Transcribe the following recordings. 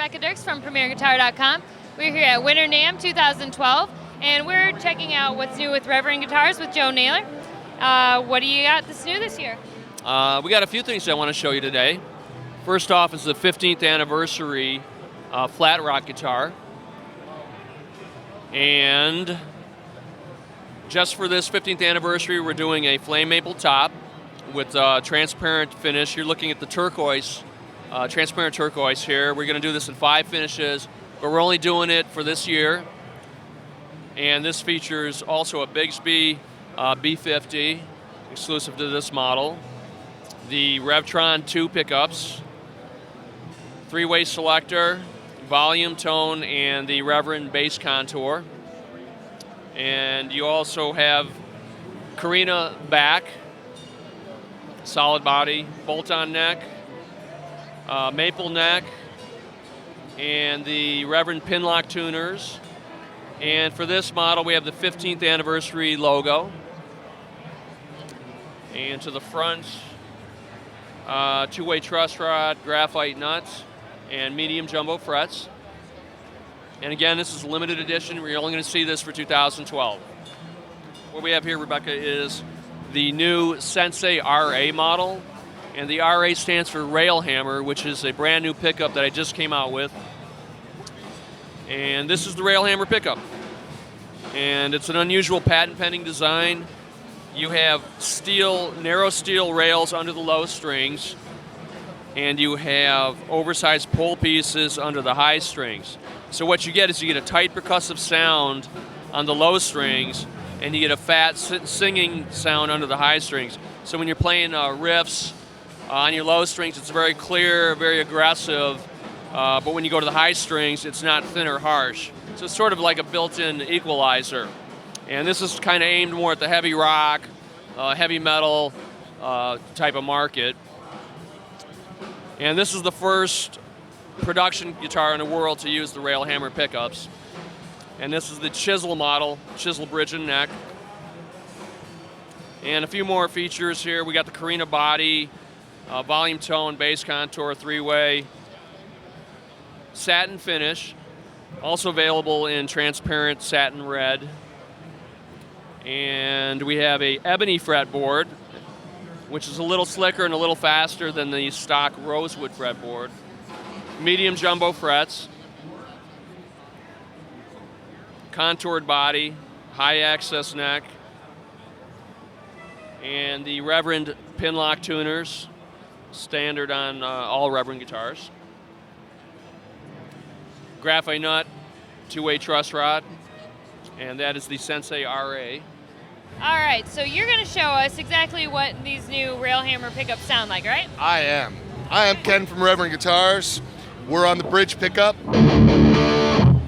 Rebecca Dirks from PremierGuitar.com. We're here at Winter NAMM 2012, and we're checking out what's new with Reverend Guitars with Joe Naylor. What do you got that's new this year? We got a few things I want to show you today. First off is the 15th anniversary Flatroc guitar. And just for this 15th anniversary, we're doing a flame maple top with transparent finish. You're looking at the turquoise, transparent turquoise here. We're going to do this in 5 finishes, but we're only doing it for this year. And this features also a Bigsby B50, exclusive to this model. The Revtron 2 pickups, 3-way selector, volume, tone, and the Reverend bass contour. And you also have Carina back, solid body, bolt-on neck, maple neck, and the Reverend Pinlock tuners. And for this model, we have the 15th anniversary logo. And to the front, 2-way truss rod, graphite nuts, and medium jumbo frets. And again, this is a limited edition. We're only going to see this for 2012. What we have here, Rebecca, is the new Sensei RA model. And the RA stands for Rail Hammer, which is a brand new pickup that I just came out with. And this is the Rail Hammer pickup. And it's an unusual patent pending design. You have steel, narrow steel rails under the low strings, and you have oversized pole pieces under the high strings. So what you get is you get a tight percussive sound on the low strings, and you get a fat singing sound under the high strings. So when you're playing riffs on your low strings, it's very clear, very aggressive, but when you go to the high strings, it's not thin or harsh. So it's sort of like a built-in equalizer. And this is kind of aimed more at the heavy rock, heavy metal type of market. And this is the first production guitar in the world to use the Rail Hammer pickups. And this is the chisel model, chisel bridge and neck. And a few more features here. We got the Carina body, volume tone, bass contour, 3-way, satin finish, also available in transparent satin red. And we have a ebony fretboard, which is a little slicker and a little faster than the stock rosewood fretboard. Medium jumbo frets, contoured body, high access neck, and the Reverend Pinlock tuners, standard on all Reverend guitars. Graphite nut, 2-way truss rod, and that is the Sensei RA. All right, so you're going to show us exactly what these new Rail Hammer pickups sound like, right? I am Ken from Reverend Guitars. We're on the bridge pickup,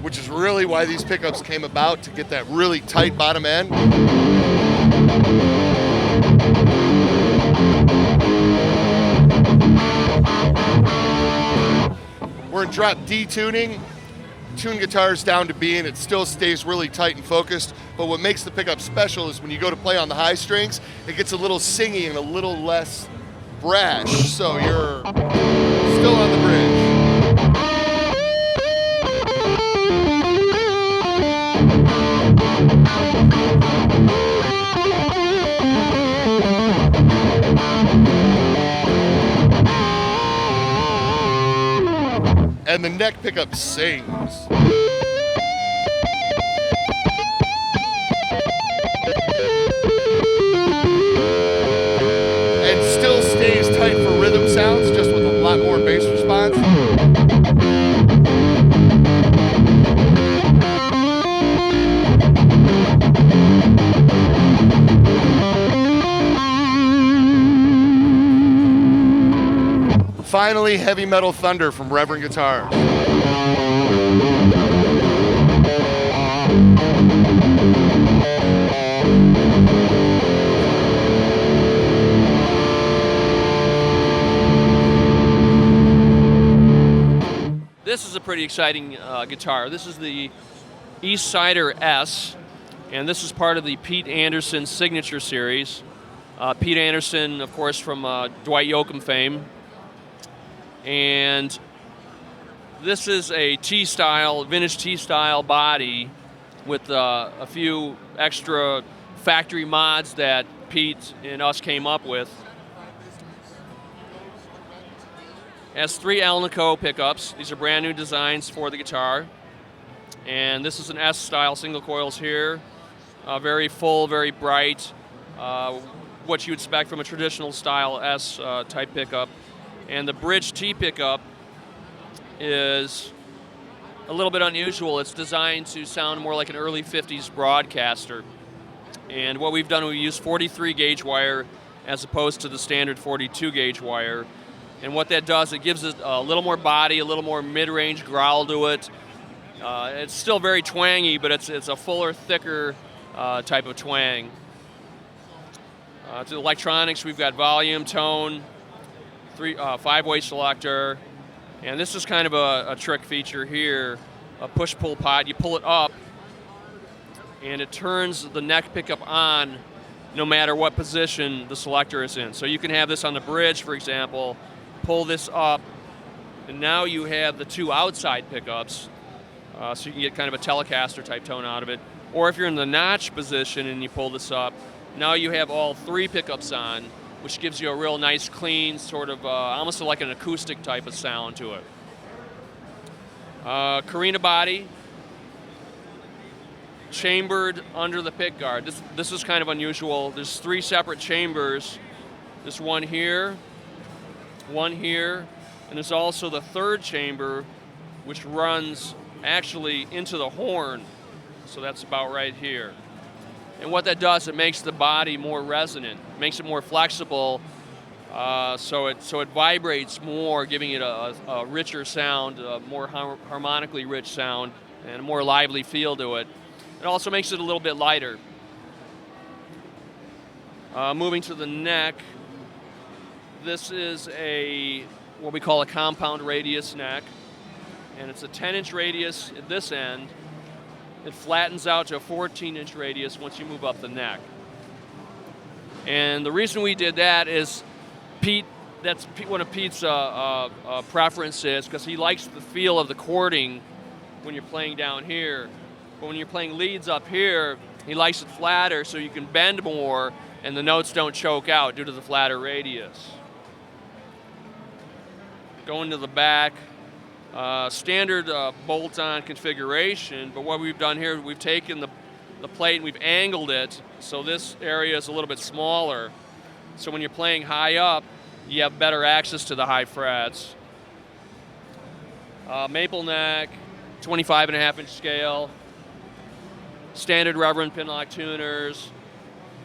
which is really why these pickups came about, to get that really tight bottom end. We're in drop D tuning. Tune guitars down to B, and it still stays really tight and focused. But what makes the pickup special is when you go to play on the high strings, it gets a little singy and a little less brash. So you're still on the bridge. And the neck pickup sings. And still stays tight for rhythm sounds, just with a lot more bass response. Finally, heavy metal thunder from Reverend Guitars. This is a pretty exciting guitar. This is the Eastsider S, and this is part of the Pete Anderson Signature Series. Pete Anderson, of course, from Dwight Yoakam fame. And This is a T-style, vintage T-style body with a few extra factory mods that Pete and us came up with. It has 3 Alnico pickups. These are brand new designs for the guitar. And this is an S-style single coils here. Very full, very bright. What you would expect from a traditional style S type pickup. And the bridge T pickup is a little bit unusual. It's designed to sound more like an early 50s broadcaster. And what we've done, we use 43 gauge wire as opposed to the standard 42 gauge wire. And what that does, it gives it a little more body, a little more mid-range growl to it. It's still very twangy, but it's a fuller, thicker type of twang. To the electronics, we've got volume, tone, 5-way selector, and this is kind of a trick feature here, a push-pull pot. You pull it up, and it turns the neck pickup on no matter what position the selector is in. So you can have this on the bridge, for example, pull this up, and now you have the 2 outside pickups, so you can get kind of a Telecaster type tone out of it. Or if you're in the notch position and you pull this up, now you have all 3 pickups on, which gives you a real nice, clean, sort of almost like an acoustic type of sound to it. Carina body, chambered under the pick guard. This is kind of unusual. There's 3 separate chambers. There's one here, and there's also the 3rd chamber, which runs actually into the horn. So that's about right here. And what that does, it makes the body more resonant, makes it more flexible, so it vibrates more, giving it a richer sound, a more harmonically rich sound, and a more lively feel to it. It also makes it a little bit lighter. Moving to the neck, this is what we call a compound radius neck, and it's a 10-inch radius at this end. It flattens out to a 14-inch radius once you move up the neck. And the reason we did that is that's one of Pete's preferences, because he likes the feel of the chording when you're playing down here. But when you're playing leads up here, he likes it flatter so you can bend more and the notes don't choke out due to the flatter radius. Going to the back, standard bolt-on configuration, but what we've done here, we've taken the plate and we've angled it so this area is a little bit smaller. So when you're playing high up, you have better access to the high frets. Maple neck, 25.5-inch scale, standard Reverend pinlock tuners.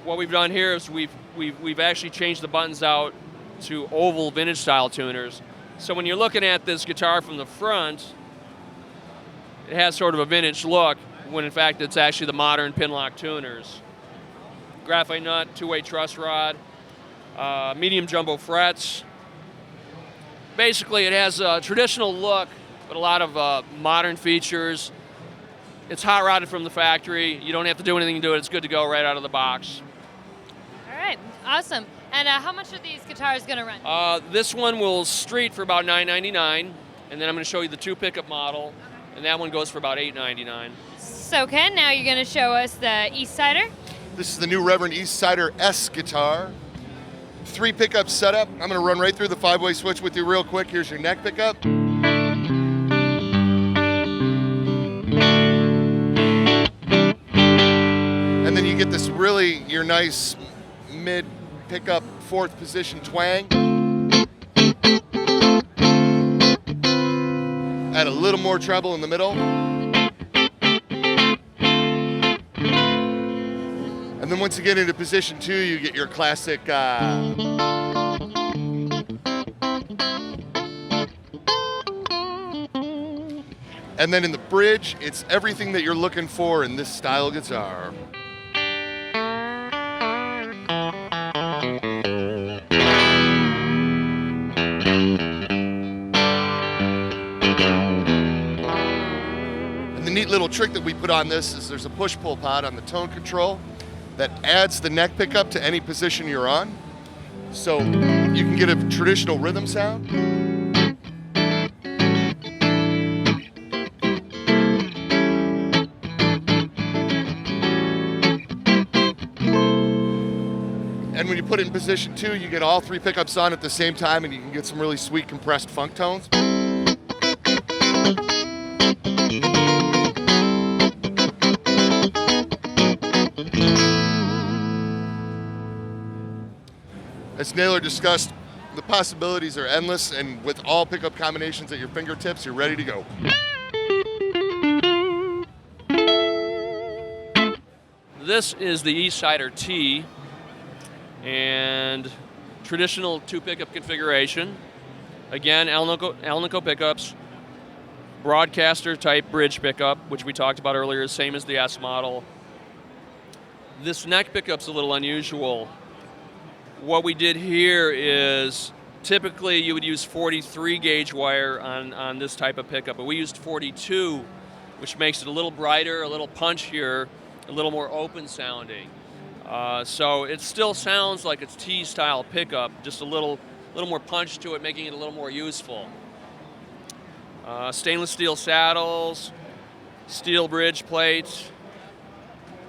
What we've done here is we've actually changed the buttons out to oval vintage style tuners. So when you're looking at this guitar from the front, it has sort of a vintage look, when in fact it's actually the modern pinlock tuners. Graphite nut, 2-way truss rod, medium jumbo frets. Basically it has a traditional look, but a lot of modern features. It's hot rodded from the factory. You don't have to do anything to it. It's good to go right out of the box. All right, awesome. And how much are these guitars going to run? This one will street for about $9.99, and then I'm going to show you the 2 pickup model, and that one goes for about $8.99. So Ken, now you're going to show us the Eastsider. This is the new Reverend Eastsider S guitar. 3 pickup setup. I'm going to run right through the 5-way switch with you real quick. Here's your neck pickup. And then you get this really, your nice mid pickup 4th position twang. Add a little more treble in the middle. And then once you get into position 2, you get your classic and then in the bridge, it's everything that you're looking for in this style guitar. And the neat little trick that we put on this is there's a push-pull pod on the tone control that adds the neck pickup to any position you're on. So you can get a traditional rhythm sound. And when you put it in position 2, you get all 3 pickups on at the same time, and you can get some really sweet compressed funk tones. As Naylor discussed, the possibilities are endless, and with all pickup combinations at your fingertips, you're ready to go. This is the Eastsider T, and traditional 2 pickup configuration. Again, Alnico pickups, broadcaster type bridge pickup, which we talked about earlier, same as the S model. This neck pickup's a little unusual. What we did here is typically you would use 43 gauge wire on this type of pickup, but we used 42, which makes it a little brighter, a little punchier, a little more open sounding. So it still sounds like it's T-style pickup, just a little more punch to it, making it a little more useful. Stainless steel saddles, steel bridge plates,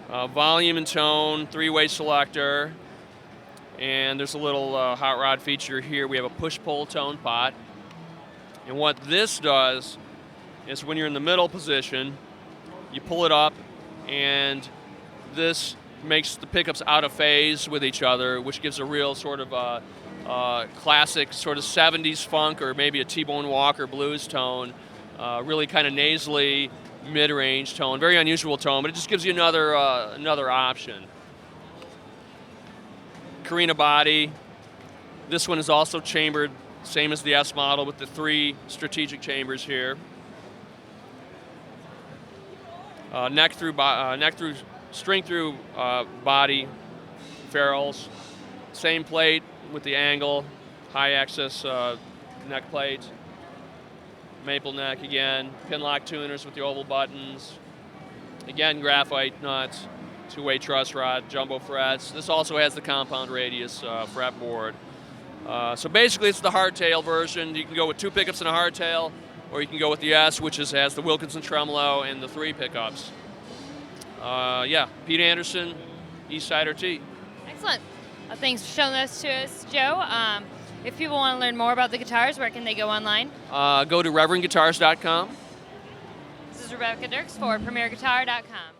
volume and tone, 3-way selector, and there's a little hot rod feature here. We have a push-pull tone pot. And what this does is when you're in the middle position, you pull it up, and this makes the pickups out of phase with each other, which gives a real sort of classic sort of 70s funk or maybe a T-Bone Walker blues tone, really kind of nasally, mid-range tone. Very unusual tone, but it just gives you another option. Carina body. This one is also chambered, same as the S model, with the 3 strategic chambers here. Neck through string through body ferrules. Same plate with the angle, high axis neck plate. Maple neck again. Pinlock tuners with the oval buttons. Again, graphite nuts. 2-way truss rod, jumbo frets. This also has the compound radius fretboard. So basically it's the hardtail version. You can go with 2 pickups and a hardtail, or you can go with the S, which has the Wilkinson tremolo and the 3 pickups. Yeah, Pete Anderson, Eastsider T. Excellent. Thanks for showing this to us, Joe. If people want to learn more about the guitars, where can they go online? Go to reverendguitars.com. This is Rebecca Dirks for PremierGuitar.com.